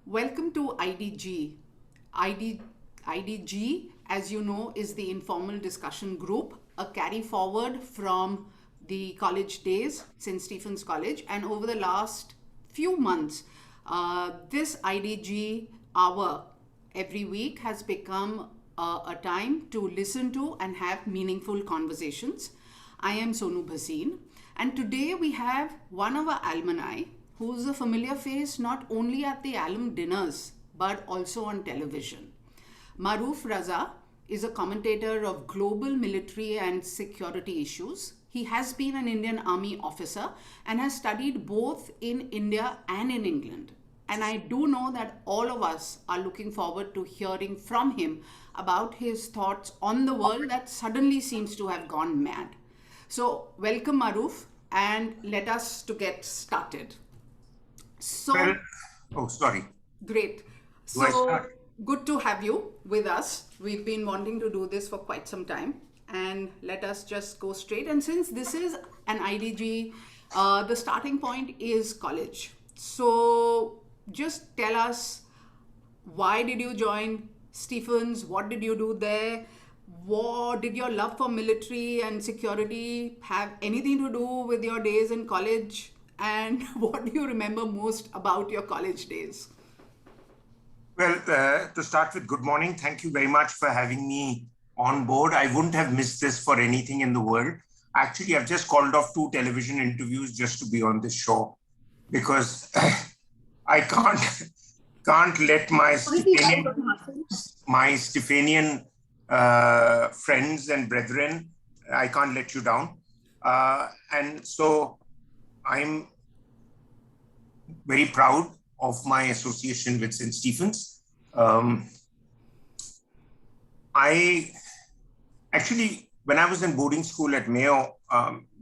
Welcome to IDG. ID, IDG, as you know, is the informal discussion group, a carry forward from the college days, St. Stephen's College. And over the last few months, this IDG hour every week has become a time to listen to and have meaningful conversations. I am Sonu Bhasin, and today we have one of our alumni who's a familiar face not only at the alum dinners but also on television. Maroof Raza is a commentator of global military and security issues. He has been an Indian Army officer and has studied both in India and in England. And I do know that all of us are looking forward to hearing from him about his thoughts on the world that suddenly seems to have gone mad. So, welcome, Maroof, and let us to get started. Well, So, oh, sorry. great. Do I So, start? good to have you with us. We've been wanting to do this for quite some time, and let us just go straight. And since this is an IDG, the starting point is college. So, just tell us, why did you join Stephens? What did you do there? What did your love for military and security have anything to do with your days in college? And what do you remember most about your college days? Well, to start with, good morning. Thank you very much for having me on board. I wouldn't have missed this for anything in the world. Actually, I've just called off 2 television interviews just to be on this show because I can't let my Stephanian friends and brethren. I can't let you down, and so I'm very proud of my association with St. Stephen's. I actually, when I was in boarding school at Mayo,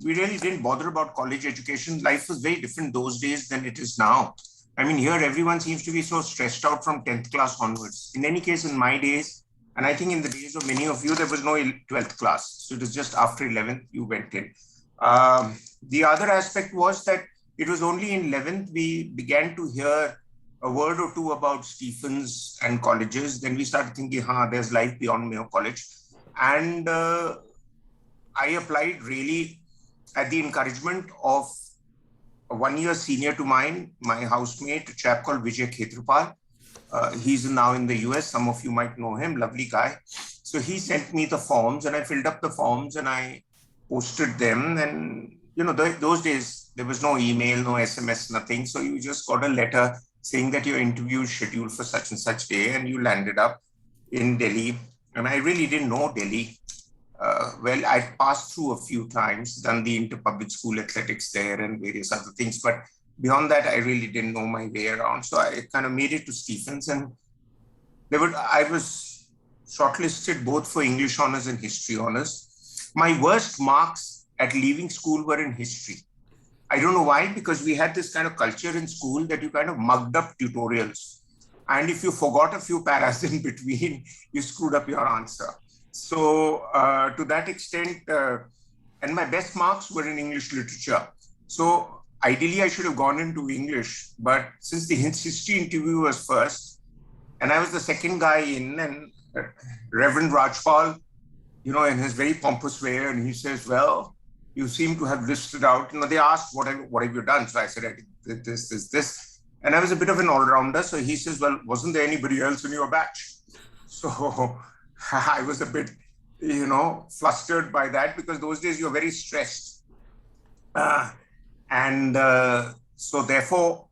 we really didn't bother about college education. Life was very different those days than it is now. I mean, here everyone seems to be so stressed out from 10th class onwards. In any case, in my days, and I think in the days of many of you, there was no 12th class. So it was just after 11th you went in. The other aspect was that it was only in 11th we began to hear a word or two about Stephens and colleges. Then we started thinking, there's life beyond Mayo College. And I applied really at the encouragement of a 1 year senior to mine, my housemate, a chap called Vijay Khetrapal. He's now in the US. Some of you might know him, lovely guy. So he sent me the forms and I filled up the forms and I posted them. And, those days, there was no email, no SMS, nothing. So you just got a letter saying that your interview is scheduled for such and such day and you landed up in Delhi. And I really didn't know Delhi. Well, I passed through a few times, done the inter-public school athletics there and various other things. But beyond that, I really didn't know my way around. So I kind of made it to Stephens and I was shortlisted both for English honors and history honors. My worst marks at leaving school were in history. I don't know why, because we had this kind of culture in school that you kind of mugged up tutorials. And if you forgot a few paras in between, you screwed up your answer. So to that extent, and my best marks were in English literature. So ideally, I should have gone into English. But since the history interview was first, and I was the second guy in, and Reverend Rajpal, in his very pompous way, and he says, well, you seem to have listed out, they asked, what have you done? So I said, I did this. And I was a bit of an all-rounder. So he says, well, wasn't there anybody else in your batch? So I was a bit, flustered by that because those days you're very stressed. So therefore,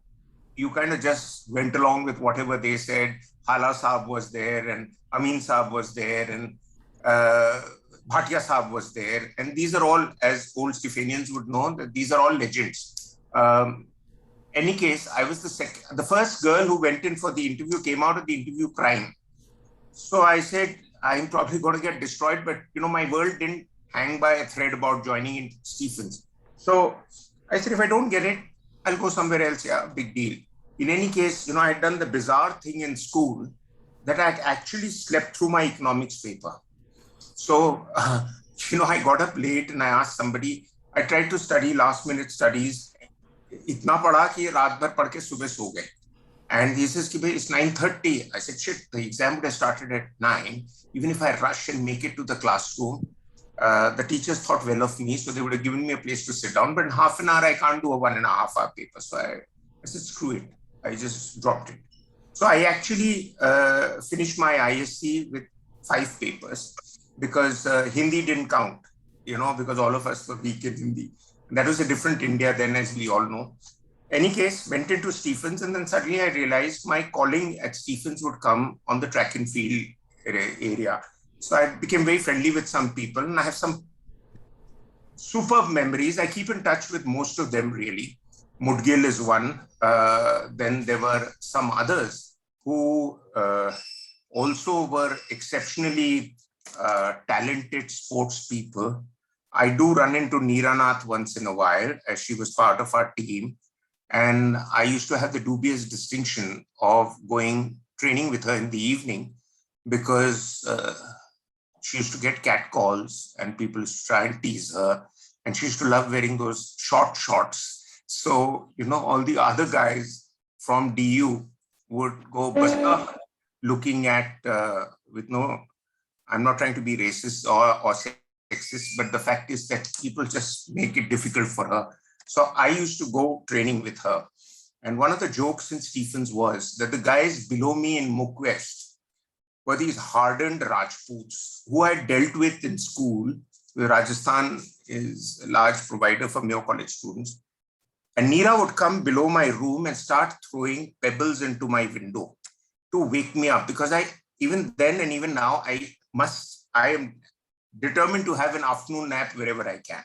you kind of just went along with whatever they said. Hala Saab was there and Amin Saab was there and Bhatia Saab was there. And these are all, as old Stephanians would know, that these are all legends. Any case, I was the first girl who went in for the interview, came out of the interview crying. So I said, I'm probably going to get destroyed, but my world didn't hang by a thread about joining in Stephens. So I said, if I don't get it, I'll go somewhere else. Yeah, big deal. In any case, I had done the bizarre thing in school that I actually slept through my economics paper. So, I got up late and I asked somebody, I tried to study last minute studies. इतना पढ़ा कि रात भर पढ़ के सुबह सो गए. And he says, it's 9:30. I said, shit, the exam would have started at 9. Even if I rush and make it to the classroom, the teachers thought well of me, so they would have given me a place to sit down. But in half an hour, I can't do a 1.5 hour paper. So I said, screw it. I just dropped it. So I actually finished my ISC with 5 papers because Hindi didn't count, because all of us were weak in Hindi. And that was a different India then, as we all know. Any case, went into Stephens, and then suddenly I realized my calling at Stephens would come on the track and field area. So I became very friendly with some people, and I have some superb memories. I keep in touch with most of them, really. Mudgil is one. Then there were some others who also were exceptionally talented sports people. I do run into Neeranath once in a while, as she was part of our team. And I used to have the dubious distinction of going training with her in the evening because she used to get catcalls and people used to try and tease her. And she used to love wearing those short shorts. So, all the other guys from DU would go berserk looking at, I'm not trying to be racist or sexist, but the fact is that people just make it difficult for her. So I used to go training with her. And one of the jokes in Stephens was that the guys below me in Mukwest were these hardened Rajputs who I dealt with in school. Rajasthan is a large provider for Mayo College students. And Neera would come below my room and start throwing pebbles into my window to wake me up, because even then and even now, I am determined to have an afternoon nap wherever I can.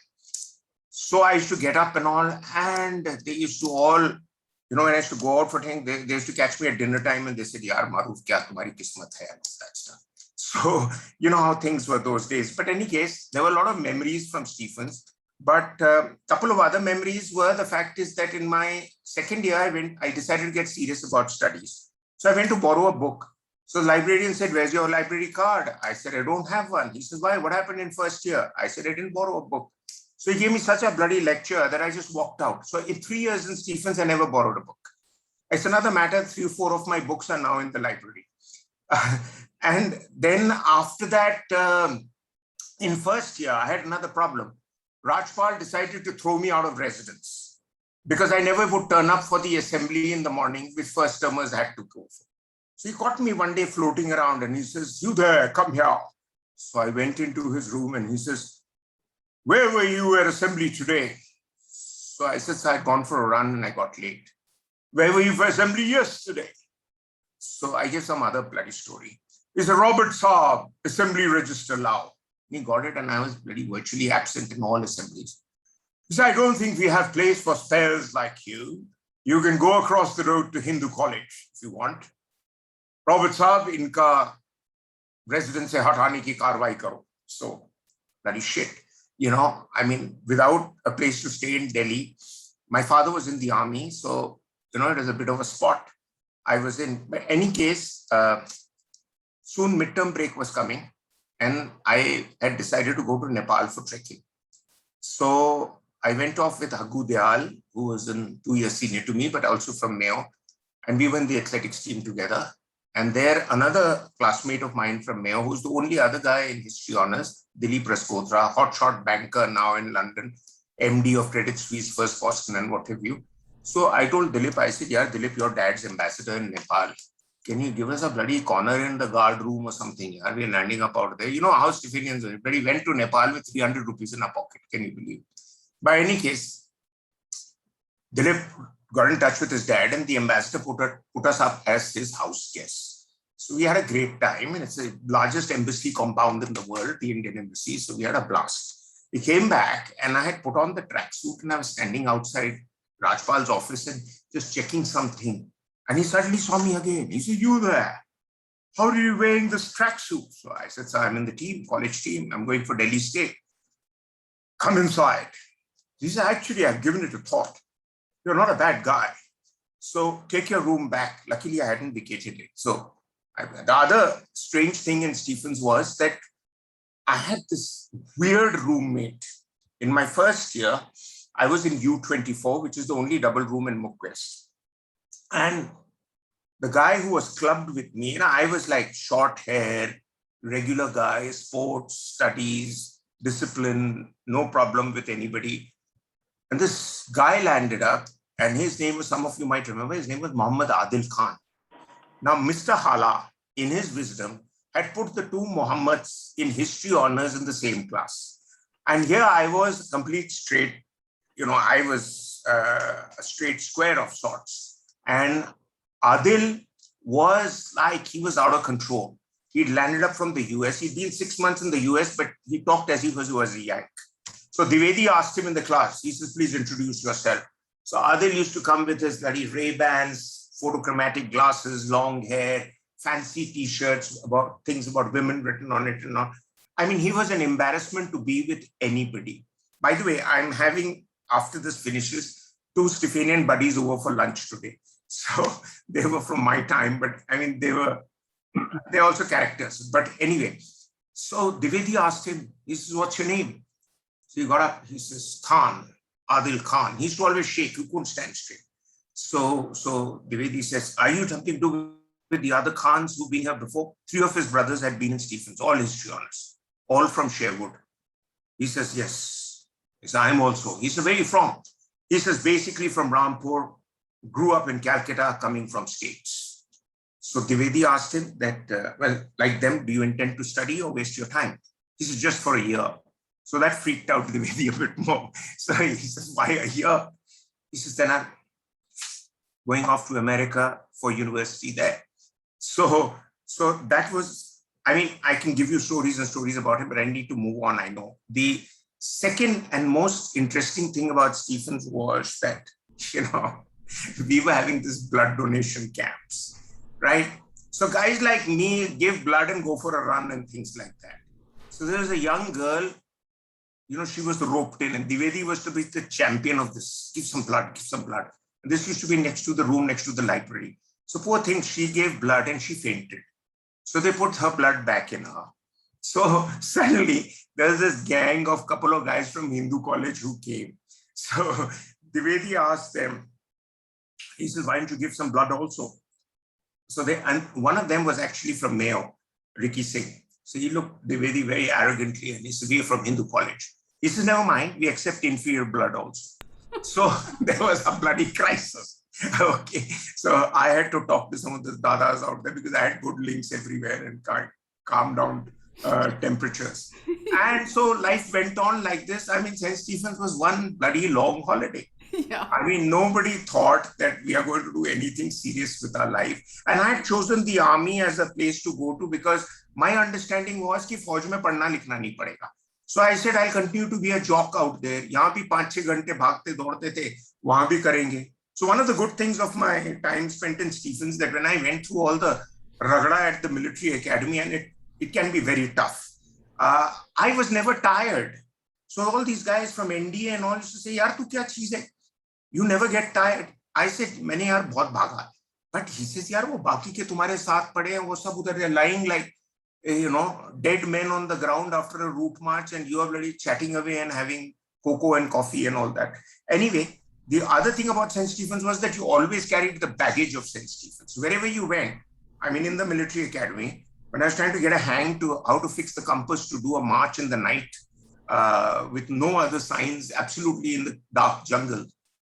So I used to get up and all, and they used to all, when I used to go out for things, they used to catch me at dinner time and they said, Yaar, Maruf, kya tumhari kismat hai, and all that stuff. So, how things were those days. But in any case, there were a lot of memories from Stephens. But a couple of other memories were the fact is that in my second year, I decided to get serious about studies. So I went to borrow a book. So the librarian said, where's your library card? I said, I don't have one. He says, why? What happened in first year? I said, I didn't borrow a book. So he gave me such a bloody lecture that I just walked out. So in 3 years in Stephens, I never borrowed a book. It's another matter, 3 or 4 of my books are now in the library. And then after that, in first year, I had another problem. Rajpal decided to throw me out of residence because I never would turn up for the assembly in the morning, which first termers had to go for. So he caught me one day floating around and he says, you there, come here. So I went into his room and he says, where were you at assembly today? So I said, so I'd gone for a run and I got late. Where were you for assembly yesterday? So I gave some other bloody story. He said, Robert Saab, assembly register lao. He got it and I was bloody virtually absent in all assemblies. He said, I don't think we have place for spares like you. You can go across the road to Hindu College if you want. Robert Saab, inka residence se hatane ki karwai karo. So, bloody shit. Without a place to stay in Delhi, my father was in the army. So, it was a bit of a spot I was in. But any case, soon midterm break was coming. And I had decided to go to Nepal for trekking. So I went off with Hagu Dayal, who was 2 years senior to me, but also from Mayo. And we were in the athletics team together. And there, another classmate of mine from Mayo, who's the only other guy in history honors, Dilip Raskotra, hotshot banker now in London, MD of Credit Suisse, First Boston, and what have you. So I told Dilip, I said, yeah, Dilip, your dad's ambassador in Nepal. Can you give us a bloody corner in the guard room or something? Are we landing up out there? You know how Stephenians are. But he went to Nepal with 300 rupees in a pocket. Can you believe? By any case, Dilip got in touch with his dad and the ambassador put us up as his house guests. So we had a great time, and it's the largest embassy compound in the world, the Indian embassy. So we had a blast. We came back and I had put on the tracksuit and I was standing outside Rajpal's office and just checking something. And he suddenly saw me again. He said, you there? How are you wearing this tracksuit? So I said, sir, I'm in the team, college team. I'm going for Delhi State. Come inside. He said, actually, I've given it a thought. You're not a bad guy. So take your room back. Luckily, I hadn't vacated it. So the other strange thing in Stephens was that I had this weird roommate. In my first year, I was in U24, which is the only double room in Mukwest. And the guy who was clubbed with me, I was like short hair, regular guy, sports, studies, discipline, no problem with anybody. And this guy landed up, and his name was, some of you might remember, his name was Muhammad Adil Khan. Now, Mr. Hala, in his wisdom, had put the two Muhammads in history honors in the same class. And here I was complete straight, I was a straight square of sorts. And Adil was like, he was out of control. He'd landed up from the US. He'd been 6 months in the US, but he talked as if he was a Yank. So Dwivedi asked him in the class, he says, please introduce yourself. So Adil used to come with his bloody Ray-Bans, photochromatic glasses, long hair, fancy t-shirts, about things about women written on it and all. I mean, he was an embarrassment to be with anybody. By the way, I'm having, after this finishes, 2 Stephanian buddies over for lunch today. So they were from my time, but I mean, they're also characters. But anyway, so Dwivedi asked him, he says, what's your name? So he got up, he says, Khan, Adil Khan. He used to always shake, he couldn't stand straight. So Dwivedi says, are you something to do with the other Khans who've been here before? 3 of his brothers had been in Stephens, all history honors, all from Sherwood. He says, yes. He says, I'm also. He says, where are you from? He says, basically from Rampur, grew up in Calcutta, coming from States. So Dwivedi asked him that, well, like them, do you intend to study or waste your time? He says, just for a year. So that freaked out Dwivedi a bit more. So he says, why a year? He says, then I'm going off to America for university there. So that was, I mean, I can give you stories and stories about him, but I need to move on, I know. The second and most interesting thing about Stephens was that, we were having this blood donation camps, right? So guys like me give blood and go for a run and things like that. So there was a young girl, she was roped in, and Dwivedi was to be the champion of this. Give some blood, give some blood. And this used to be next to the room, next to the library. So poor thing, she gave blood and she fainted. So they put her blood back in her. So suddenly there's this gang of couple of guys from Hindu college who came. So Dwivedi asked them, he says, why don't you give some blood also? So and one of them was actually from Mayo, Ricky Singh. So he looked Dwivedi very arrogantly and he said, we are from Hindu college. He says, never mind, we accept inferior blood also. So there was a bloody crisis. Okay, so I had to talk to some of the dadas out there because I had good links everywhere and calm down temperatures. And so life went on like this. I mean, St. Stephens was one bloody long holiday. Yeah. I mean, nobody thought that we are going to do anything serious with our life. And I had chosen the army as a place to go to because my understanding was that फौज में पढ़ना लिखना नहीं पड़ेगा. So I said, I'll continue to be a jock out there. यहाँ भी 5-6 घंटे भागते दौड़ते थे, वहाँ भी करेंगे. So one of the good things of my time spent in Stephens that when I went through all the ragda at the military academy, and it can be very tough, I was never tired. So all these guys from NDA and all used to say, yaar, tu kya cheez hai? You never get tired. I said, मैंने यार बहुत भागा. But he says, यार वो बाकी के तुम्हारे साथ पड़े हैं, वो सब उधर they're lying like, dead men on the ground after a route march, and you are bloody chatting away and having cocoa and coffee and all that. Anyway, the other thing about St. Stephens was that you always carried the baggage of St. Stephens. Wherever you went, I mean, in the military academy, when I was trying to get a hang to how to fix the compass to do a march in the night with no other signs, absolutely in the dark jungle.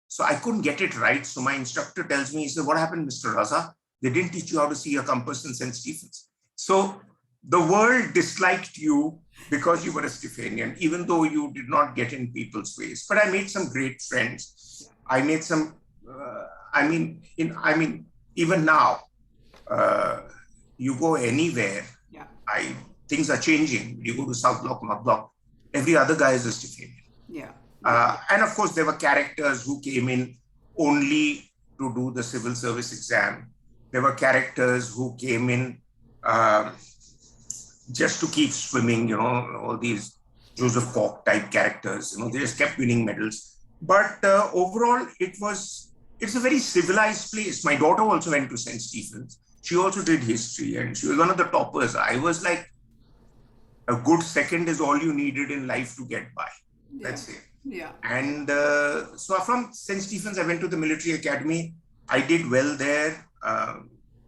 So I couldn't get it right. So my instructor tells me, he said, what happened, Mr. Raza? They didn't teach you how to see a compass in St. Stephens. So the world disliked you because you were a Stephanian, even though you did not get in people's ways. But I made some great friends. I made some, even now, you go anywhere, things are changing. You go to South Block, North Block, every other guy is a Stephanian. Yeah. And of course, there were characters who came in only to do the civil service exam. There were characters who came in just to keep swimming, all these Joseph Cork type characters, they just kept winning medals. But overall, it's a very civilized place. My daughter also went to St. Stephens. She also did history and she was one of the toppers. I was like, a good second is all you needed in life to get by. Yeah. That's it. Yeah. And so from St. Stephens, I went to the military academy. I did well there.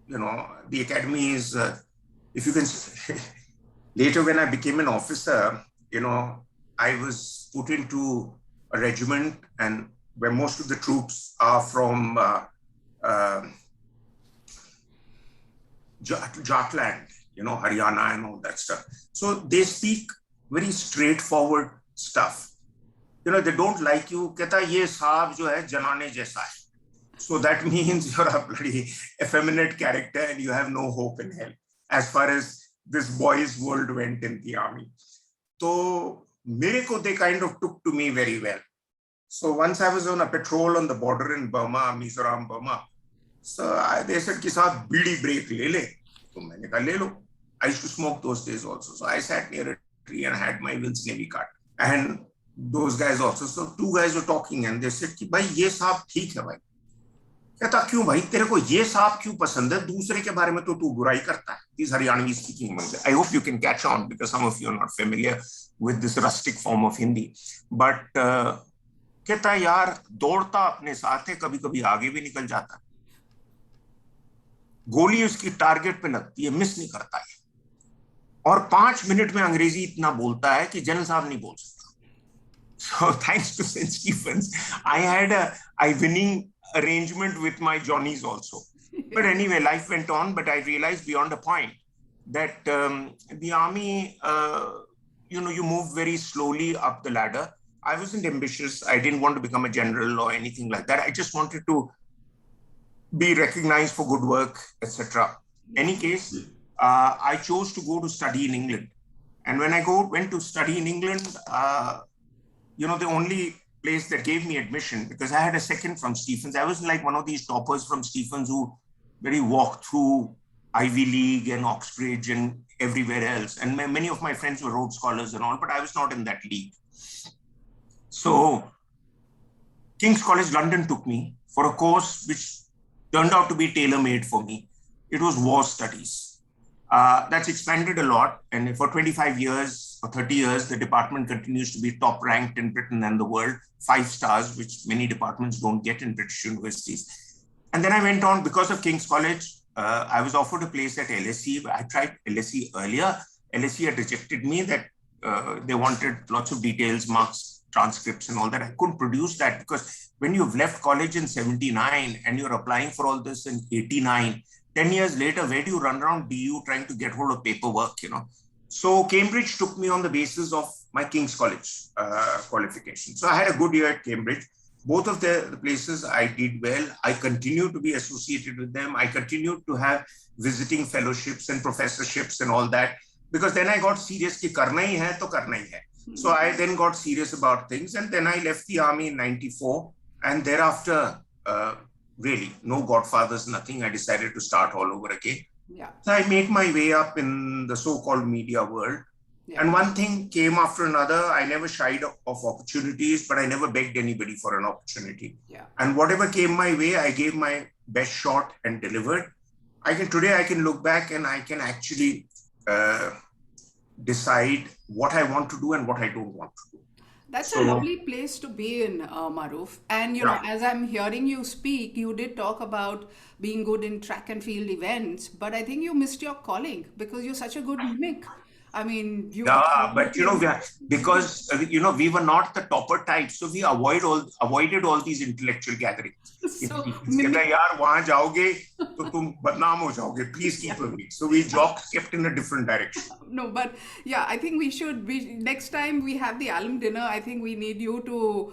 the academy is, if you can, later when I became an officer, I was put into a regiment and where most of the troops are from Jatland, Haryana and all that stuff. So they speak very straightforward stuff. They don't like you. Kehta ye saab jo hai janane jaisa hai. So that means you're a bloody effeminate character and you have no hope in hell, as far as this boy's world went in the army. So Mireko, they kind of took to me very well. So once I was on a patrol on the border in Burma, Mizoram, Burma. So they said, ki saab bidi break le le. So maine kaha le lo. I used to smoke those days also. So I sat near a tree and had my Wills Navy card. And those guys also. So two guys were talking and they said, ki bhai ye saab theek hai bhai. कहता क्यों भाई तेरे को ये साहब क्यों पसंद है दूसरे के बारे में तो तू बुराई करता है these Haryanvi speaking I hope you can catch on because some of you are not familiar with this rustic form of Hindi but कहता यार दौड़ता अपने साथ है कभी कभी आगे भी निकल जाता है गोली उसकी टारगेट पे लगती है मिस नहीं करता है और 5 मिनट में अंग्रेजी इतना बोलता है कि जनरल साहब नहीं बोल सकता so thanks to St. Stephens I had a winning arrangement with my Johnnies also. But anyway, life went on, but I realized beyond a point that the army, you move very slowly up the ladder. I wasn't ambitious. I didn't want to become a general or anything like that. I just wanted to be recognized for good work, etc. Any case, I chose to go to study in England. And when I went to study in England, the only place that gave me admission because I had a second from Stephens. I was like one of these toppers from Stephens who very walked through Ivy League and Oxbridge and everywhere else. And many of my friends were Rhodes Scholars and all, but I was not in that league. So King's College London took me for a course which turned out to be tailor-made for me. It was war studies. That's expanded a lot. And for 25 years or 30 years, the department continues to be top ranked in Britain and the world, 5 stars, which many departments don't get in British universities. And then I went on because of King's College. I was offered a place at LSE. I tried LSE earlier. LSE had rejected me that they wanted lots of details, marks, transcripts and all that. I couldn't produce that because when you've left college in 79 and you're applying for all this in 89, 10 years later, where do you run around DU trying to get hold of paperwork, So Cambridge took me on the basis of my King's College qualification. So I had a good year at Cambridge. Both of the places I did well. I continued to be associated with them. I continued to have visiting fellowships and professorships and all that. Because then I got serious ki karna hi hai to karna hi hai. So I then got serious about things. And then I left the army in 94. And thereafter, really, no godfathers, nothing. I decided to start all over again. Yeah. So I made my way up in the so-called media world. Yeah. And one thing came after another. I never shied of opportunities, but I never begged anybody for an opportunity. Yeah. And whatever came my way, I gave my best shot and delivered. Today I can look back and I can actually decide what I want to do and what I don't want to do. That's a lovely place to be in, Maruf. And, as I'm hearing you speak, you did talk about being good in track and field events, but I think you missed your calling because you're such a good mimic. I mean, but because we were not the topper type, so we avoided all these intellectual gatherings. So, yaar, wahan jaoge, to tum badnaam ho jaoge. Please keep away. So we kept in a different direction. No, but yeah, I think we should. Next time we have the alum dinner, I think we need you to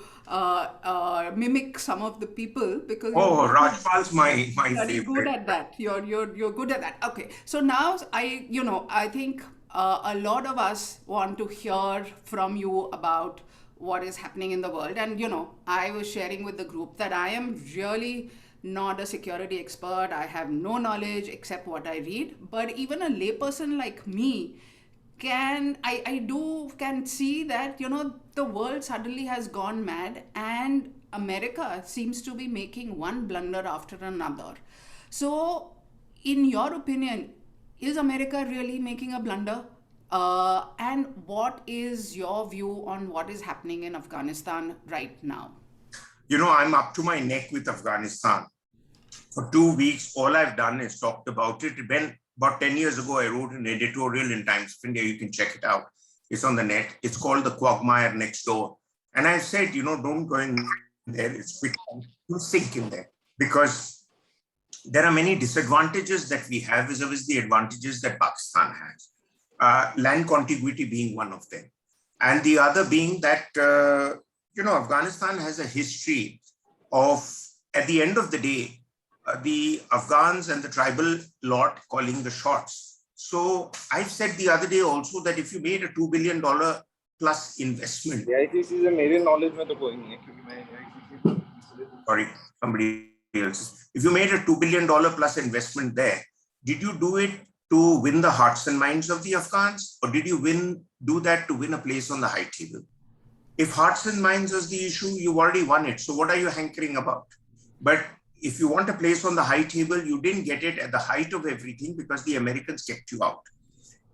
mimic some of the people because Rajpal's my favorite. You're good at that. You're good at that. Okay, so now I think. A lot of us want to hear from you about what is happening in the world. And, I was sharing with the group that I am really not a security expert. I have no knowledge except what I read. But even a layperson like me can see that, the world suddenly has gone mad and America seems to be making one blunder after another. So, in your opinion, is America really making a blunder? And what is your view on what is happening in Afghanistan right now? I'm up to my neck with Afghanistan. For 2 weeks, all I've done is talked about it. When about 10 years ago, I wrote an editorial in Times of India. You can check it out. It's on the net. It's called The Quagmire Next Door. And I said, don't go in there. It's quick. You sink in there because there are many disadvantages that we have vis-a-vis the advantages that Pakistan has. Land contiguity being one of them. And the other being that, Afghanistan has a history of, at the end of the day, the Afghans and the tribal lot calling the shots. So I said the other day also that if you made a $2 billion plus investment. Sorry, somebody else. If you made a $2 billion plus investment there, did you do it to win the hearts and minds of the Afghans, or did you do that to win a place on the high table? If hearts and minds was the issue, you already won it. So what are you hankering about? But if you want a place on the high table, you didn't get it at the height of everything because the Americans kept you out.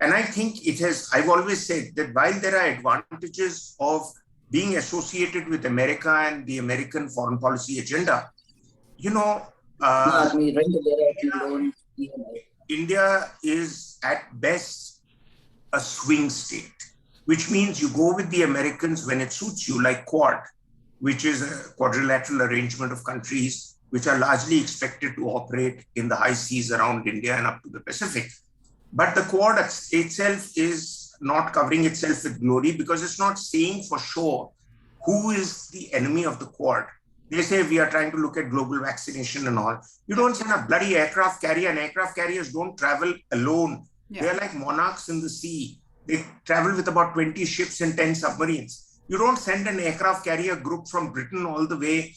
And I think I've always said that while there are advantages of being associated with America and the American foreign policy agenda, India is at best a swing state, which means you go with the Americans when it suits you, like Quad, which is a quadrilateral arrangement of countries which are largely expected to operate in the high seas around India and up to the Pacific. But the Quad itself is not covering itself with glory because it's not saying for sure who is the enemy of the Quad. They say we are trying to look at global vaccination and all. You don't send a bloody aircraft carrier, and aircraft carriers don't travel alone. Yeah. They're like monarchs in the sea. They travel with about 20 ships and 10 submarines. You don't send an aircraft carrier group from Britain all the way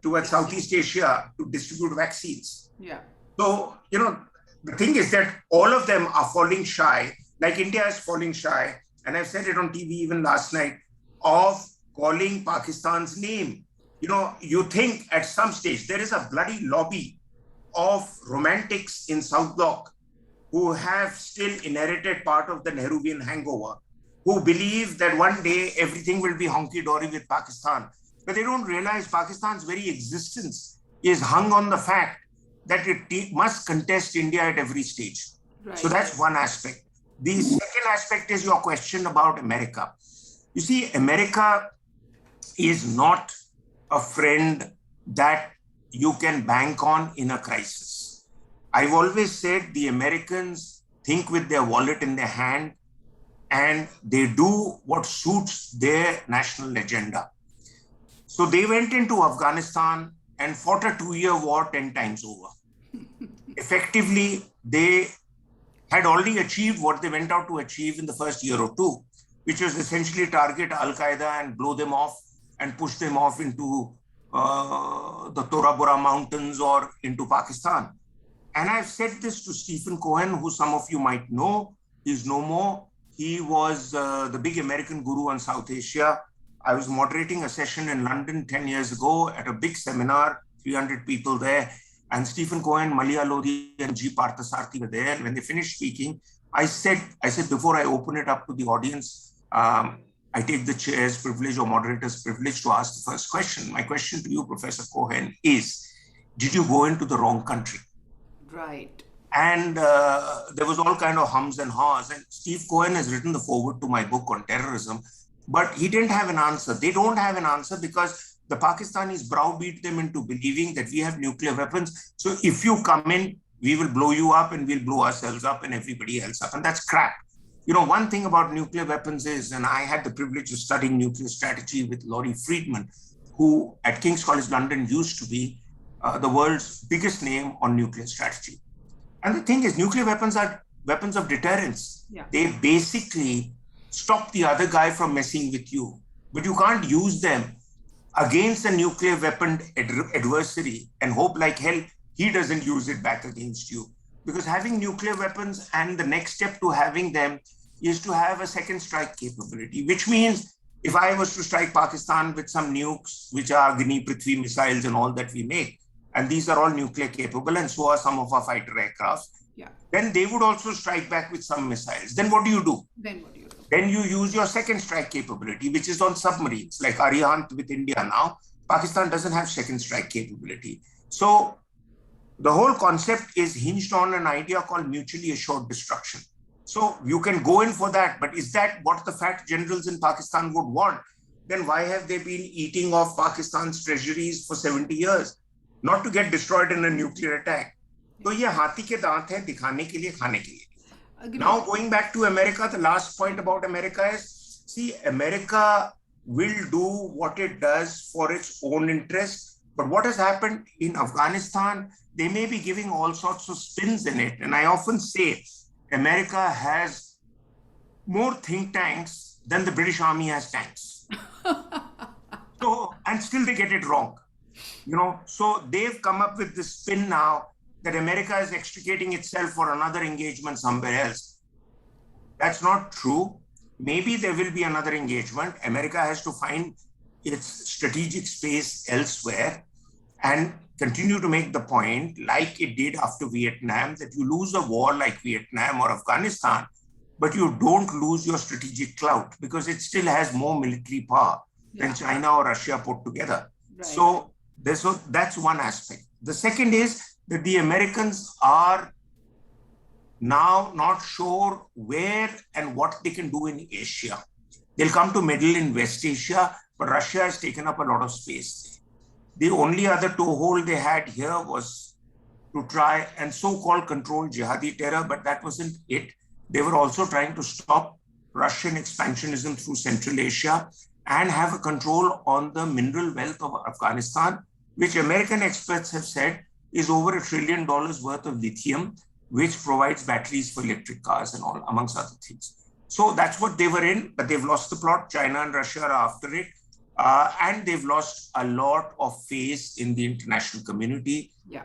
towards Southeast Asia to distribute vaccines. Yeah. So, the thing is that all of them are falling shy, like India is falling shy, and I've said it on TV even last night, of calling Pakistan's name. You think at some stage there is a bloody lobby of romantics in South Block who have still inherited part of the Nehruvian hangover, who believe that one day everything will be honky-dory with Pakistan. But they don't realize Pakistan's very existence is hung on the fact that it must contest India at every stage. Right. So that's one aspect. The second aspect is your question about America. You see, America is not a friend that you can bank on in a crisis. I've always said the Americans think with their wallet in their hand and they do what suits their national agenda. So they went into Afghanistan and fought a 2-year war 10 times over. Effectively, they had already achieved what they went out to achieve in the first year or two, which was essentially target Al-Qaeda and blow them off and push them off into the Tora Bora mountains or into Pakistan. And I've said this to Stephen Cohen, who some of you might know. He's no more. He was the big American guru on South Asia. I was moderating a session in London 10 years ago at a big seminar, 300 people there. And Stephen Cohen, Malia Lodhi, and G. Parthasarathy were there. When they finished speaking, I said, before I open it up to the audience, I take the chair's privilege or moderator's privilege to ask the first question. My question to you, Professor Cohen, is, did you go into the wrong country? Right. And there was all kind of hums and haws. And Steve Cohen has written the foreword to my book on terrorism, but he didn't have an answer. They don't have an answer because the Pakistanis browbeat them into believing that we have nuclear weapons. So if you come in, we will blow you up and we'll blow ourselves up and everybody else up. And that's crap. One thing about nuclear weapons is, and I had the privilege of studying nuclear strategy with Laurie Friedman, who at King's College London used to be the world's biggest name on nuclear strategy. And the thing is, nuclear weapons are weapons of deterrence. Yeah. They basically stop the other guy from messing with you, but you can't use them against a nuclear weapon adversary and hope like hell he doesn't use it back against you. Because having nuclear weapons and the next step to having them is to have a second strike capability, which means if I was to strike Pakistan with some nukes, which are Agni, Prithvi missiles and all that we make, and these are all nuclear capable and so are some of our fighter aircraft, then they would also strike back with some missiles. Then what do you do? Then you use your second strike capability, which is on submarines, like Arihant with India now. Pakistan doesn't have second strike capability. So the whole concept is hinged on an idea called mutually assured destruction. So you can go in for that, but is that what the fat generals in Pakistan would want? Then why have they been eating off Pakistan's treasuries for 70 years? Not to get destroyed in a nuclear attack. So ये हाथी के दांत है दिखाने के लिए खाने के लिए. Now going back to America, the last point about America is, see, America will do what it does for its own interest. But what has happened in Afghanistan, they may be giving all sorts of spins in it. And I often say, America has more think tanks than the British Army has tanks. So, and still they get it wrong. So they've come up with this spin now that America is extricating itself for another engagement somewhere else. That's not true. Maybe there will be another engagement. America has to find its strategic space elsewhere and continue to make the point, like it did after Vietnam, that you lose a war like Vietnam or Afghanistan, but you don't lose your strategic clout because it still has more military power than China or Russia put together. Right. So that's one aspect. The second is that the Americans are now not sure where and what they can do in Asia. They'll come to Middle and West Asia, but Russia has taken up a lot of space. The only other toehold they had here was to try and so-called control jihadi terror, but that wasn't it. They were also trying to stop Russian expansionism through Central Asia and have a control on the mineral wealth of Afghanistan, which American experts have said is over $1 trillion worth of lithium, which provides batteries for electric cars and all, amongst other things. So that's what they were in, but they've lost the plot. China and Russia are after it. And they've lost a lot of faith in the international community. Yeah.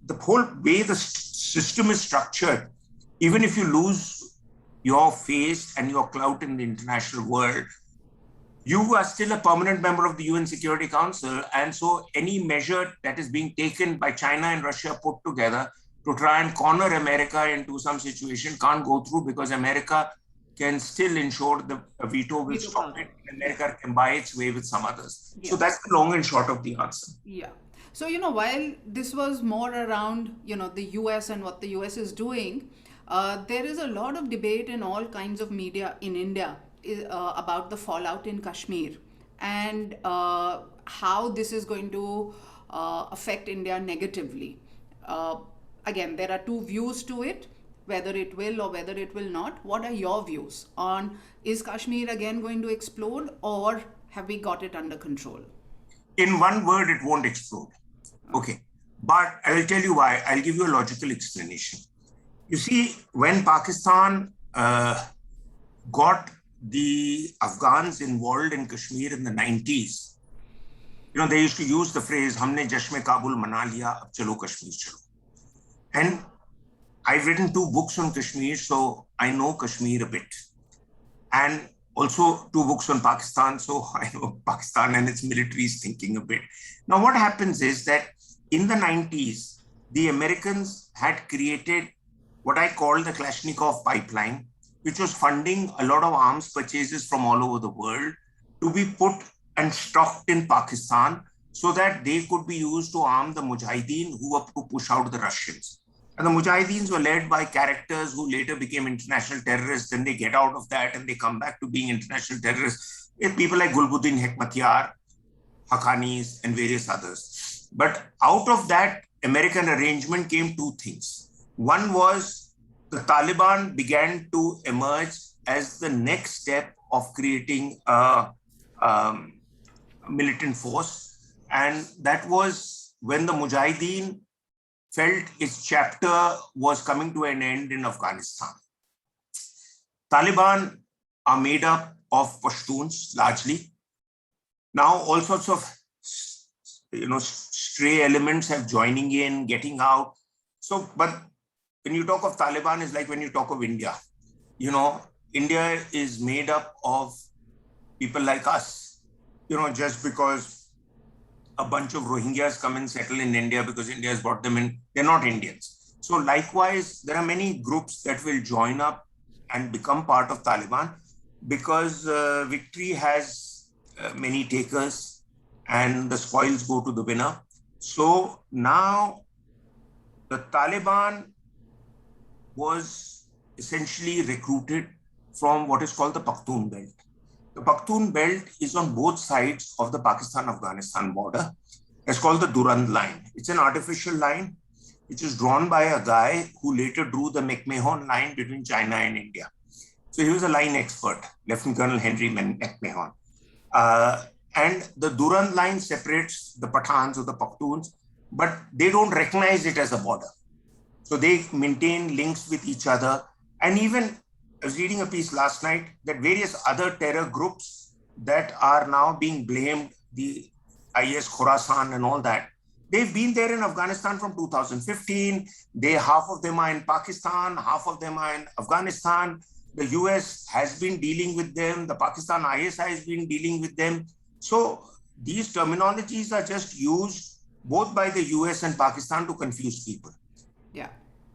The whole way the system is structured, even if you lose your faith and your clout in the international world, you are still a permanent member of the UN Security Council. And so any measure that is being taken by China and Russia put together to try and corner America into some situation can't go through because America can still ensure the veto will stop it. America can buy its way with some others. Yeah. So that's the long and short of the answer. Yeah. So, while this was more around, the US and what the US is doing, there is a lot of debate in all kinds of media in India about the fallout in Kashmir and how this is going to affect India negatively. Again, there are two views to it, whether it will or whether it will not. What are your views on, is Kashmir again going to explode or have we got it under control? In one word, it won't explode. Okay. But I will tell you why. I'll give you a logical explanation. You see, when Pakistan got the Afghans involved in Kashmir in the 90s, they used to use the phrase, "Humne Jashme Kabul mana liya, ab chalo Kashmir chalo." And I've written 2 books on Kashmir, so I know Kashmir a bit. And also 2 books on Pakistan, so I know Pakistan and its military's thinking a bit. Now, what happens is that in the 90s, the Americans had created what I call the Kalashnikov pipeline, which was funding a lot of arms purchases from all over the world to be put and stocked in Pakistan so that they could be used to arm the Mujahideen who were to push out the Russians. And the Mujahideens were led by characters who later became international terrorists. Then they get out of that and they come back to being international terrorists. People like Gulbuddin Hekmatyar, Haqqanis, and various others. But out of that American arrangement came 2 things. One was the Taliban began to emerge as the next step of creating a militant force. And that was when the Mujahideen felt its chapter was coming to an end in Afghanistan. Taliban are made up of Pashtuns largely. Now all sorts of stray elements have joining in, getting out. So, but when you talk of Taliban, it's like when you talk of India. India is made up of people like us. Just because a bunch of Rohingyas come and settle in India because India has brought them in, they're not Indians. So likewise, there are many groups that will join up and become part of Taliban because victory has many takers and the spoils go to the winner. So now the Taliban was essentially recruited from what is called the Pakhtun Belt. The Pakhtun Belt is on both sides of the Pakistan-Afghanistan border. It's called the Durand Line. It's an artificial line which is drawn by a guy who later drew the McMahon line between China and India. So he was a line expert, Lieutenant Colonel Henry McMahon. And the Durand line separates the Pathans or the Pakhtuns, but they don't recognize it as a border. So they maintain links with each other. And even I was reading a piece last night that various other terror groups that are now being blamed, the IS Khorasan and all that, they've been there in Afghanistan from 2015. Half of them are in Pakistan, half of them are in Afghanistan. The US has been dealing with them. The Pakistan ISI has been dealing with them. So these terminologies are just used both by the US and Pakistan to confuse people. Yeah.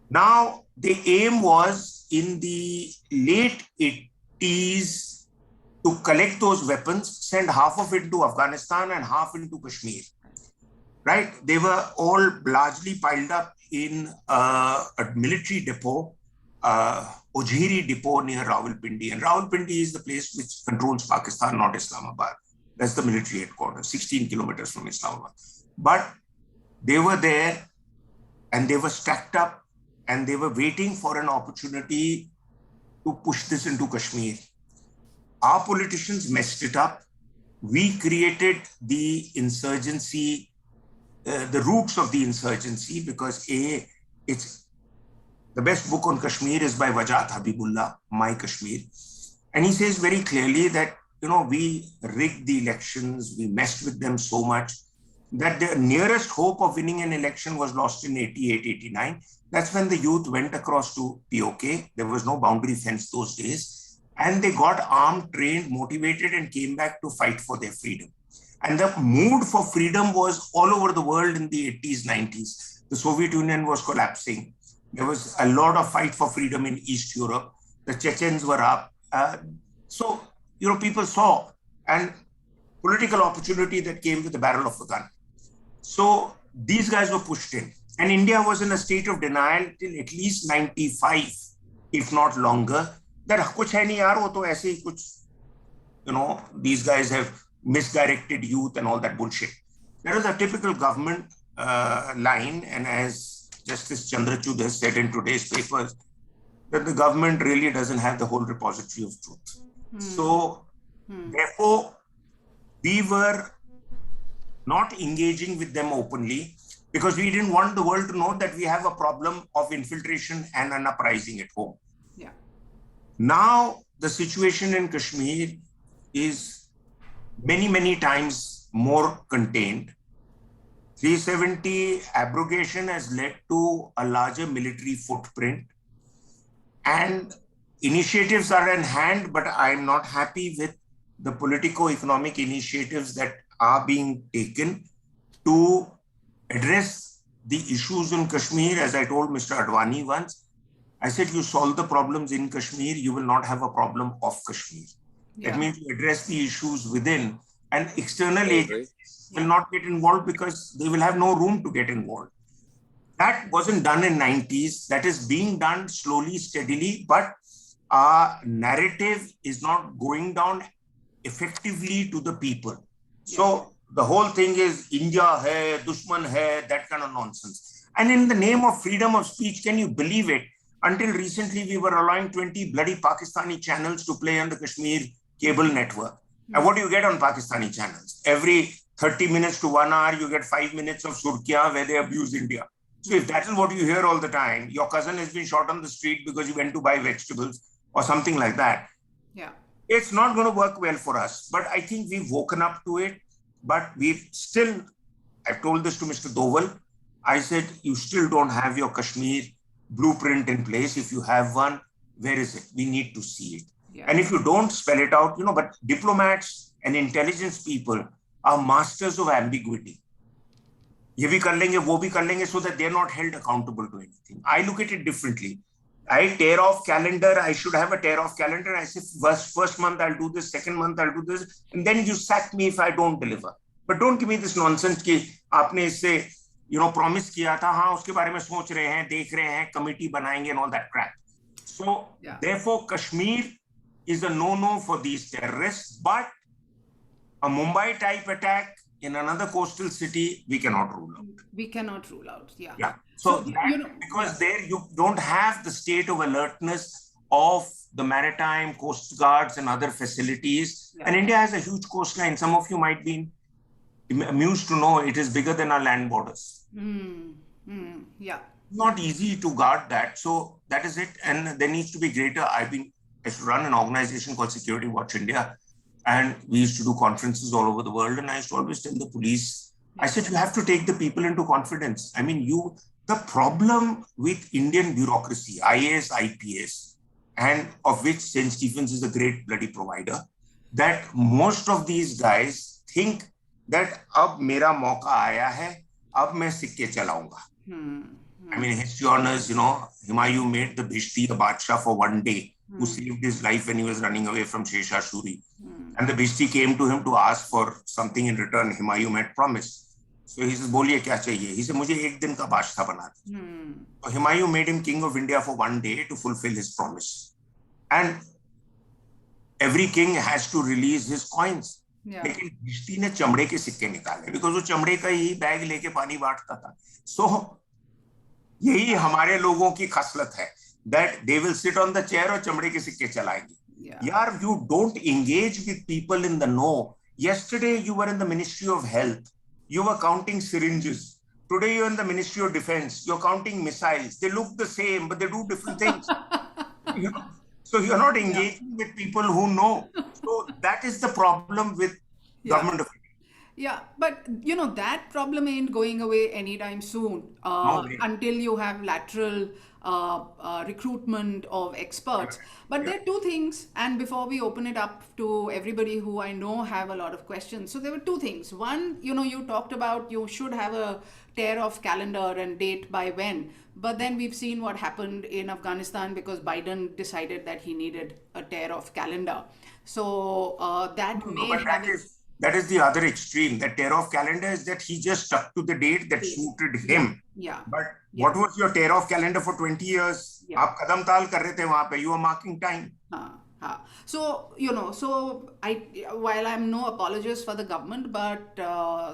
Now, the aim was in the late 80s to collect those weapons, send half of it to Afghanistan and half into Kashmir. Right? They were all largely piled up in a military depot, Ojhiri depot near Rawalpindi. And Rawalpindi is the place which controls Pakistan, not Islamabad. That's the military headquarters, 16 kilometers from Islamabad. But they were there and they were stacked up and they were waiting for an opportunity to push this into Kashmir. Our politicians messed it up. We created the insurgency, the roots of the insurgency, because it's the best book on Kashmir is by Wajat Habibullah, My Kashmir. And he says very clearly that, we rigged the elections, we messed with them so much that the nearest hope of winning an election was lost in 88, 89. That's when the youth went across to POK. There was no boundary fence those days. And they got armed, trained, motivated, and came back to fight for their freedom. And the mood for freedom was all over the world in the 80s, 90s. The Soviet Union was collapsing. There was a lot of fight for freedom in East Europe. The Chechens were up. So, people saw and political opportunity that came with the barrel of a gun. So these guys were pushed in. And India was in a state of denial till at least 95, if not longer. That kuch hai nahi yaar, wo to aise hi kuch, these guys have misdirected youth and all that bullshit. That is a typical government line. And as Justice Chandrachud has said in today's papers, that the government really doesn't have the whole repository of truth. So therefore, we were not engaging with them openly because we didn't want the world to know that we have a problem of infiltration and an uprising at home. Yeah. Now, the situation in Kashmir is many, many times more contained. 370 abrogation has led to a larger military footprint, and initiatives are in hand, but I'm not happy with the politico-economic initiatives that are being taken to address the issues in Kashmir. As I told Mr. Advani once, I said, you solve the problems in Kashmir, you will not have a problem of Kashmir. Yeah. That means you address the issues within, and external agencies will not get involved because they will have no room to get involved. That wasn't done in 90s. That is being done slowly, steadily, but our narrative is not going down effectively to the people. Yeah. So the whole thing is India hai, Dushman hai, that kind of nonsense. And in the name of freedom of speech, can you believe it? Until recently, we were allowing 20 bloody Pakistani channels to play on the Kashmir cable network. And what do you get on Pakistani channels? Every 30 minutes to 1 hour, you get 5 minutes of Surkiya where they abuse India. So if that is what you hear all the time, your cousin has been shot on the street because he went to buy vegetables or something like that. Yeah. It's not going to work well for us. But I think we've woken up to it. But we've still, I've told this to Mr. Doval, I said, you still don't have your Kashmir blueprint in place. If you have one, where is it? We need to see it. Yeah. And if you don't spell it out, but diplomats and intelligence people are masters of ambiguity. Ye bhi kar lenge, wo bhi kar lenge, so that they're not held accountable to anything. I look at it differently. I tear off calendar. I should have a tear off calendar. I say first month I'll do this, second month I'll do this, and then you sack me if I don't deliver. But don't give me this nonsense कि आपने इससे promise किया था, हाँ उसके बारे में सोच रहे हैं, देख रहे हैं, committee बनाएंगे and all that crap. So therefore Kashmir is a no-no for these terrorists, but a Mumbai type attack in another coastal city, we cannot rule out. We cannot rule out, yeah. Yeah. So that, because there you don't have the state of alertness of the maritime, coast guards and other facilities. Yeah. And India has a huge coastline. Some of you might be amused to know it is bigger than our land borders. Yeah. Not easy to guard that. So that is it. And there needs to be greater. I used to run an organization called Security Watch India. And we used to do conferences all over the world. And I used to always tell the police, I said, you have to take the people into confidence. I mean, the problem with Indian bureaucracy, IAS, IPS, and of which St. Stephens is a great bloody provider, that most of these guys think that ab mera mauka aaya hai, ab main sikke chalaunga. I mean, history honors, Humayun made the Bhishti a Badshah for one day, who saved his life when he was running away from Sher Shuri. And the Bhishti came to him to ask for something in return. Humayun had promised. So he says, "Boliye kya chahiye?" He said, "Mujhe ek din ka Badshah bana do." So Humayun made him king of India for one day to fulfill his promise. And every king has to release his coins. लेकिन भिश्ती ने चमड़े के सिक्के निकाले, because वो चमड़े का ही बैग लेके पानी बांटता था. So यही हमारे लोगों की खसलत है, that they will sit on the chair और चमड़े के सिक्के चलाएंगे. यार, you don't engage with people in the know. Yesterday you were in the Ministry of Health, you were counting syringes. Today you're in the Ministry of Defense, you're counting missiles. They look the same, but they do different things. So you're not engaging with people who know. So that is the problem with government of India. Yeah, but that problem ain't going away anytime soon until you have lateral recruitment of experts. But there are two things, and before we open it up to everybody who I know have a lot of questions. So there were two things. One, you talked about you should have a tear-off calendar and date by when. But then we've seen what happened in Afghanistan because Biden decided that he needed a tear-off calendar. So that is the other extreme. The tear-off calendar is that he just stuck to the date that suited him. Yeah. But what was your tear-off calendar for 20 years? आप कदम ताल कर रहे थे वहाँ पे. You were marking time. So, while I'm no apologist for the government, but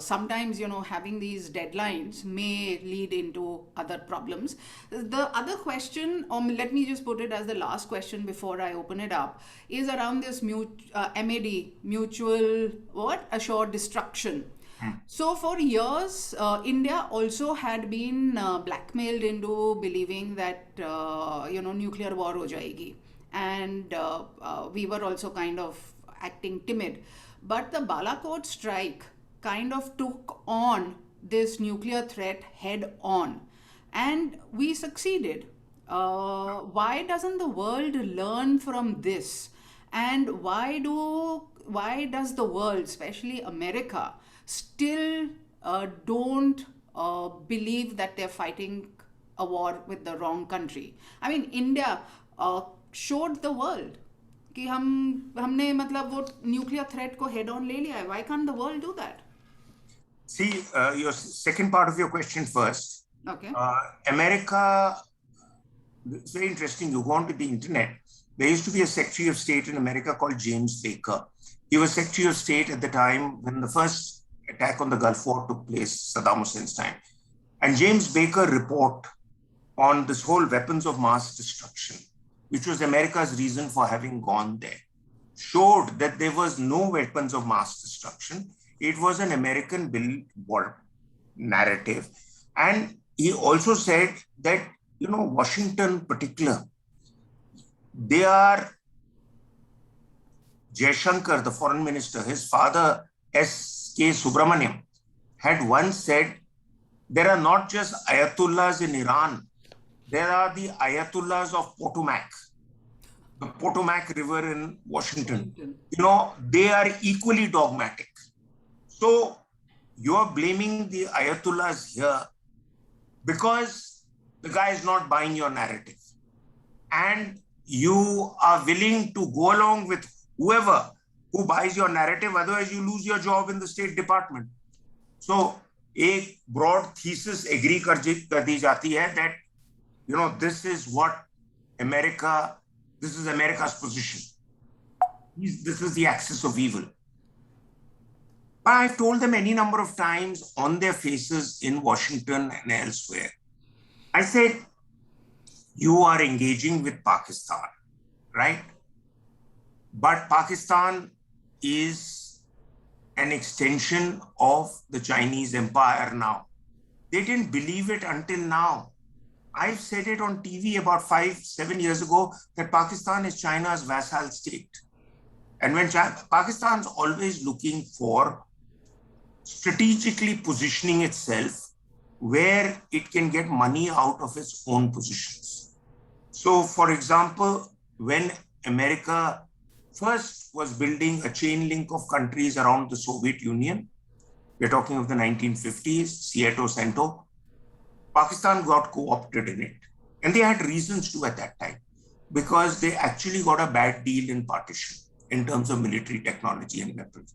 sometimes, having these deadlines may lead into other problems. The other question, let me just put it as the last question before I open it up, is around this MAD, mutual, assured destruction. So for years, India also had been blackmailed into believing that, nuclear war ho jayegi. And we were also kind of acting timid. But the Balakot strike kind of took on this nuclear threat head on. And we succeeded. Why doesn't the world learn from this? And why does the world, especially America, still don't believe that they're fighting a war with the wrong country? I mean, India showed the world कि हमने मतलब वो nuclear threat को head on ले लिया है. Why can't the world do that? See, your second part of your question first. Okay. America, it's very interesting. You go onto the internet. There used to be a Secretary of State in America called James Baker. He was Secretary of State at the time when the first attack on the Gulf War took place, Saddam Hussein's time. And James Baker report on this whole weapons of mass destruction, which was America's reason for having gone there, showed that there was no weapons of mass destruction. It was an American-built war narrative. And he also said that, Washington in particular, they are, Jaishankar, the foreign minister, his father, S.K. Subramaniam, had once said, there are not just Ayatollahs in Iran, there are the Ayatollahs of Potomac, the Potomac River in Washington. They are equally dogmatic. So you're blaming the Ayatollahs here because the guy is not buying your narrative. And you are willing to go along with whoever who buys your narrative, otherwise you lose your job in the State Department. So एक broad thesis agree कर दी जाती है that, you know, this is America's position. This is the axis of evil. But I've told them any number of times on their faces in Washington and elsewhere. I said, you are engaging with Pakistan, right? But Pakistan is an extension of the Chinese empire now. They didn't believe it until now. I've said it on TV about 5-7 years ago that Pakistan is China's vassal state. And when Pakistan's always looking for strategically positioning itself where it can get money out of its own positions. So, for example, when America first was building a chain link of countries around the Soviet Union, we're talking of the 1950s, Seato-Cento, Pakistan got co-opted in it. And they had reasons to at that time, because they actually got a bad deal in partition in terms of military technology and weapons.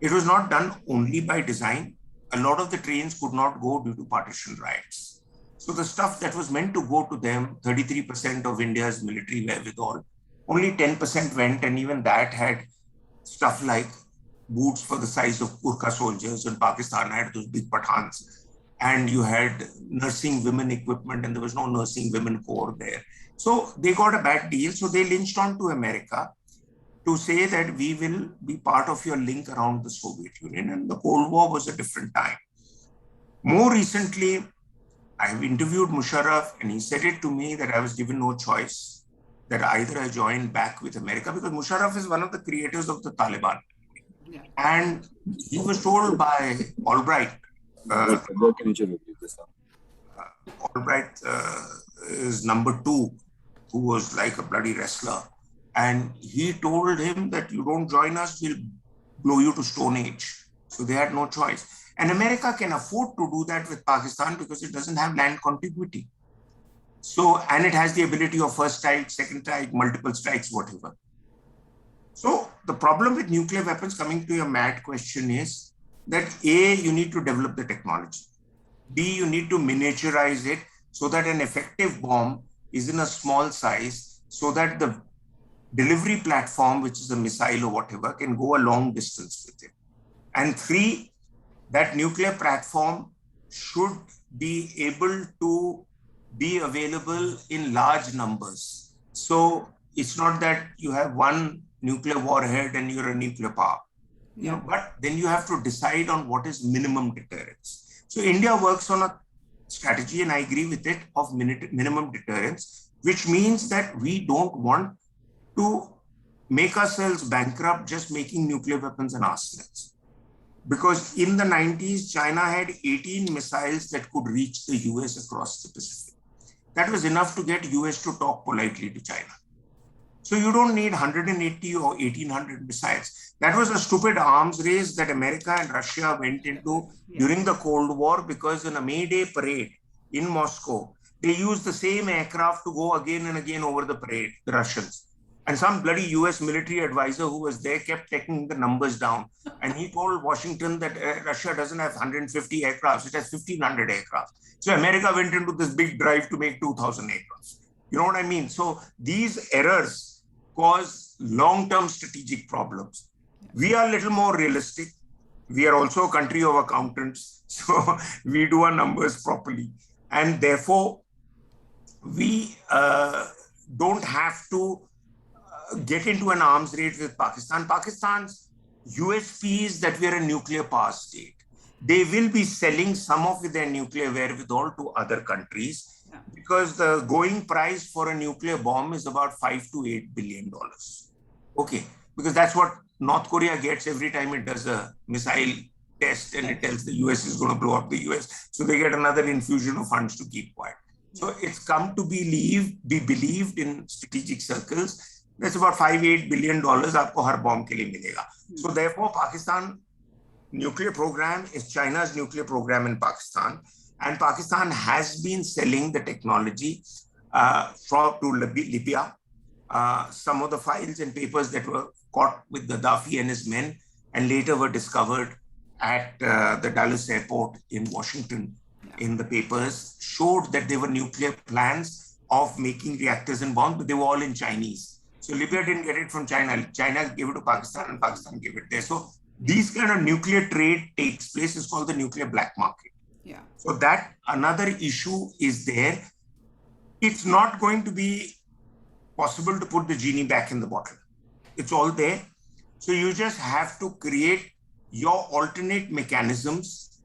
It was not done only by design. A lot of the trains could not go due to partition riots. So the stuff that was meant to go to them, 33% of India's military wherewithal, only 10% went, and even that had stuff like boots for the size of Gurkha soldiers, and Pakistan had those big Pathans. And you had nursing women equipment, and there was no nursing women corps there. So they got a bad deal. So they lynched on to America to say that we will be part of your link around the Soviet Union. And the Cold War was a different time. More recently, I've interviewed Musharraf, and he said it to me that I was given no choice, that either I join back with America, because Musharraf is one of the creators of the Taliban. Yeah. And he was told by Albright, Albright is number 2, who was like a bloody wrestler. And he told him that you don't join us, we'll blow you to Stone Age. So they had no choice. And America can afford to do that with Pakistan because it doesn't have land contiguity. So, and it has the ability of first strike, second strike, multiple strikes, whatever. So the problem with nuclear weapons, coming to your mad question, is that A, you need to develop the technology. B, you need to miniaturize it so that an effective bomb is in a small size so that the delivery platform, which is a missile or whatever, can go a long distance with it. And 3, that nuclear platform should be able to be available in large numbers. So it's not that you have one nuclear warhead and you're a nuclear power. Yeah. You know, but then you have to decide on what is minimum deterrence. So India works on a strategy, and I agree with it, of minimum deterrence, which means that we don't want to make ourselves bankrupt just making nuclear weapons and arsenals. Because in the 90s, China had 18 missiles that could reach the US across the Pacific. That was enough to get US to talk politely to China. So you don't need 180 or 1800 missiles. That was a stupid arms race that America and Russia went into during the Cold War, because in a May Day parade in Moscow, they used the same aircraft to go again and again over the parade, the Russians. And some bloody US military advisor who was there kept taking the numbers down. And he told Washington that Russia doesn't have 150 aircraft, it has 1,500 aircraft. So America went into this big drive to make 2,000 aircraft. You know what I mean? So these errors cause long-term strategic problems. We are a little more realistic. We are also a country of accountants. So we do our numbers properly. And therefore, we don't have to get into an arms race with Pakistan. Pakistan's USP is that we are a nuclear power state. They will be selling some of their nuclear wherewithal to other countries, because the going price for a nuclear bomb is about $5 to $8 billion. Okay, because that's what North Korea gets every time it does a missile test and it tells the US is going to blow up the US. So they get another infusion of funds to keep quiet. So it's come to be believed in strategic circles. That's about $5-8 billion आपको हर bomb के लिए मिलेगा. So therefore, Pakistan nuclear program is China's nuclear program in Pakistan. And Pakistan has been selling the technology to Libya. Some of the files and papers that were caught with Gaddafi and his men and later were discovered at the Dulles airport in Washington in the papers showed that there were nuclear plans of making reactors and bombs, but they were all in Chinese. So Libya didn't get it from China. China gave it to Pakistan and Pakistan gave it there. So these kind of nuclear trade takes place. It's called the nuclear black market. Yeah. So that another issue is there. It's not going to be possible to put the genie back in the bottle. It's all there. So you just have to create your alternate mechanisms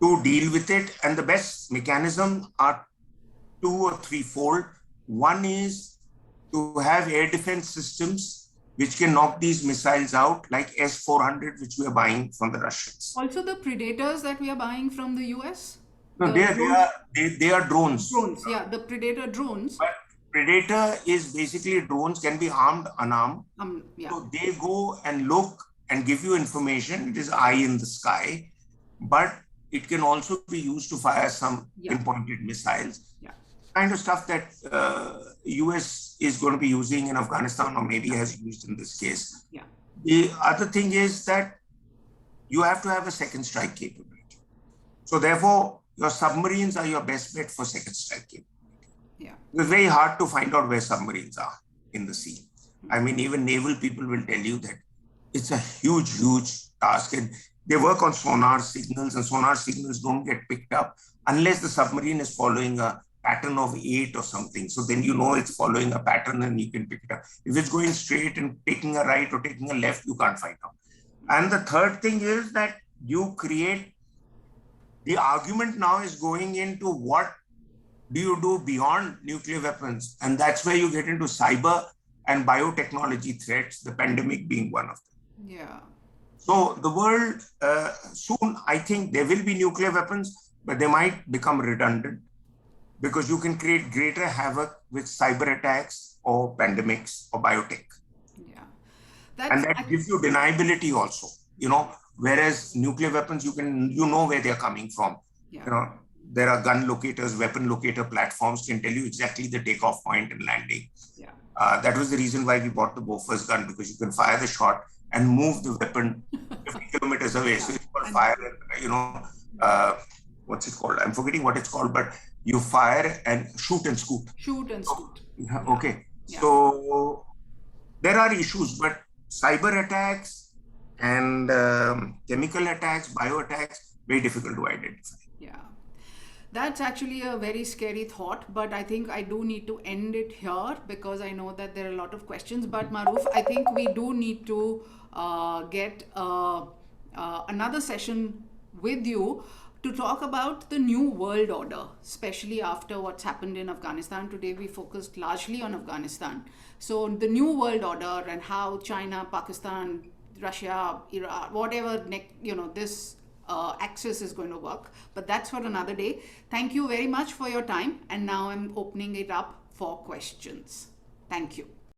to deal with it. And the best mechanism are 2 or 3-fold. One is to have air defense systems which can knock these missiles out, like S-400, which we are buying from the Russians. Also the Predators that we are buying from the US? No, they are drones. Drones, yeah, the Predator drones. But Predator is basically drones, can be armed, unarmed. Yeah. So they go and look and give you information. It is eye in the sky, but it can also be used to fire some pinpointed missiles. Yeah. Kind of stuff that US is going to be using in Afghanistan, or maybe has used in this case. Yeah. The other thing is that you have to have a second strike capability. So therefore, your submarines are your best bet for second strike capability. Yeah. It's very hard to find out where submarines are in the sea. I mean, even naval people will tell you that it's a huge, huge task. And they work on sonar signals, and sonar signals don't get picked up unless the submarine is following a pattern of 8 or something. So then you know it's following a pattern and you can pick it up. If it's going straight and taking a right or taking a left, you can't find out. And the third thing is that you create, the argument now is going into what do you do beyond nuclear weapons? And that's where you get into cyber and biotechnology threats, the pandemic being one of them. Yeah. So the world, soon, I think there will be nuclear weapons, but they might become redundant because you can create greater havoc with cyber attacks or pandemics or biotech. Yeah. And that gives you deniability also, whereas nuclear weapons, you know where they're coming from. Yeah. There are gun locators, weapon locator platforms can tell you exactly the takeoff point and landing. Yeah. That was the reason why we bought the Bofors gun, because you can fire the shot and move the weapon 50 kilometers away. So it's called fire, what's it called? I'm forgetting what it's called, but you fire and shoot and scoot. Shoot and scoot. Okay. Yeah. So there are issues, but cyber attacks and chemical attacks, bio attacks, very difficult to identify. Yeah. That's actually a very scary thought, but I think I do need to end it here because I know that there are a lot of questions. But Maruf, I think we do need to get another session with you to talk about the new world order, especially after what's happened in Afghanistan. Today we focused largely on Afghanistan. So the new world order and how China, Pakistan, Russia, Iran, whatever, this axis is going to work. But that's for another day. Thank you very much for your time. And now I'm opening it up for questions. Thank you.